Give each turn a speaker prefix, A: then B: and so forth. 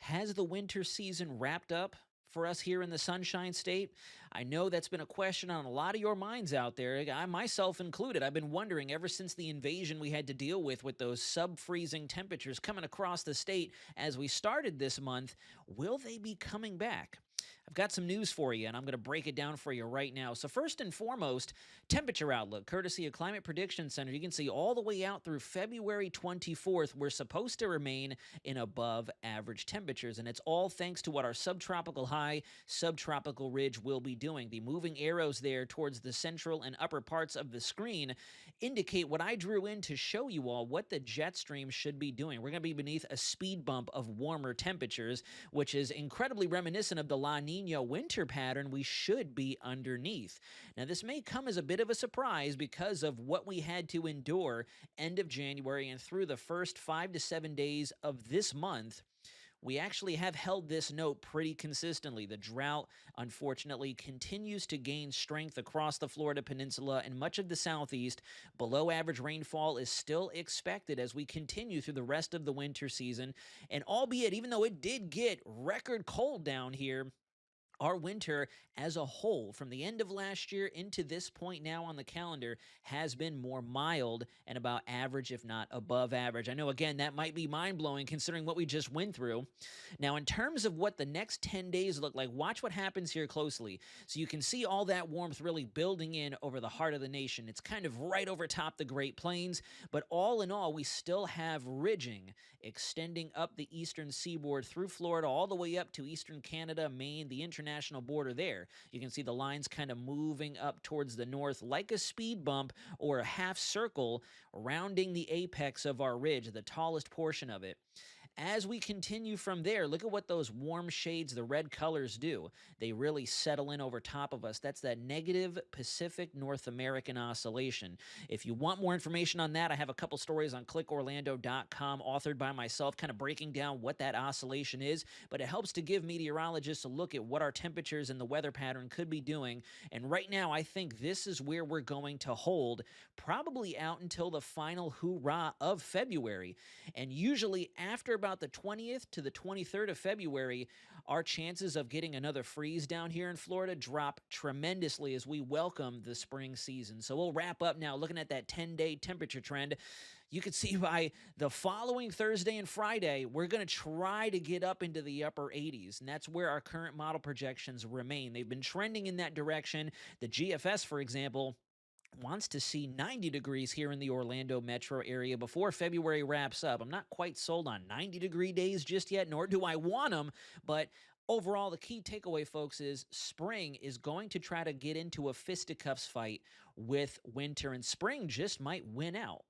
A: Has the winter season wrapped up for us here in the Sunshine State? I know that's been a question on a lot of your minds out there, I myself included. I've been wondering ever since the invasion we had to deal with those sub-freezing temperatures coming across the state as we started this month, will they be coming back? I've got some news for you, and I'm going to break it down for you right now. So first and foremost, temperature outlook, courtesy of Climate Prediction Center. You can see all the way out through February 24th, we're supposed to remain in above average temperatures, and it's all thanks to what our subtropical high, subtropical ridge will be doing. The moving arrows there towards the central and upper parts of the screen indicate what I drew in to show you all what the jet stream should be doing. We're going to be beneath a speed bump of warmer temperatures, which is incredibly reminiscent of the La Nina winter pattern we should be underneath. Now, this may come as a bit of a surprise because of what we had to endure end of January and through the first 5 to 7 days of this month. We actually have held this note pretty consistently. The drought, unfortunately, continues to gain strength across the Florida Peninsula and much of the Southeast. Below average rainfall is still expected as we continue through the rest of the winter season. And albeit, even though it did get record cold down here, our winter as a whole, from the end of last year into this point now on the calendar, has been more mild and about average, if not above average. I know, again, that might be mind-blowing considering what we just went through. Now, in terms of what the next 10 days look like, watch what happens here closely. So you can see all that warmth really building in over the heart of the nation. It's kind of right over top the Great Plains, but all in all, we still have ridging extending up the eastern seaboard through Florida all the way up to eastern Canada, Maine, the international border there. You can see the lines kind of moving up towards the north like a speed bump or a half circle, rounding the apex of our ridge, the tallest portion of it. As we continue from there, look at what those warm shades, the red colors, do. They really settle in over top of us. That's that negative Pacific North American oscillation. If you want more information on that, I have a couple stories on clickorlando.com authored by myself, kind of breaking down what that oscillation is, but it helps to give meteorologists a look at what our temperatures and the weather pattern could be doing. And right now, I think this is where we're going to hold probably out until the final hoorah of February. And usually after about the 20th to the 23rd of February, our chances of getting another freeze down here in Florida drop tremendously as we welcome the spring season. So we'll wrap up now looking at that 10-day temperature trend. You can see by the following Thursday and Friday, we're going to try to get up into the upper 80s, and that's where our current model projections remain. They've been trending in that direction. The GFS, for example, wants to see 90 degrees here in the Orlando metro area before February wraps up. I'm not quite sold on 90-degree days just yet, nor do I want them, but overall, the key takeaway, folks, is spring is going to try to get into a fisticuffs fight with winter, and spring just might win out.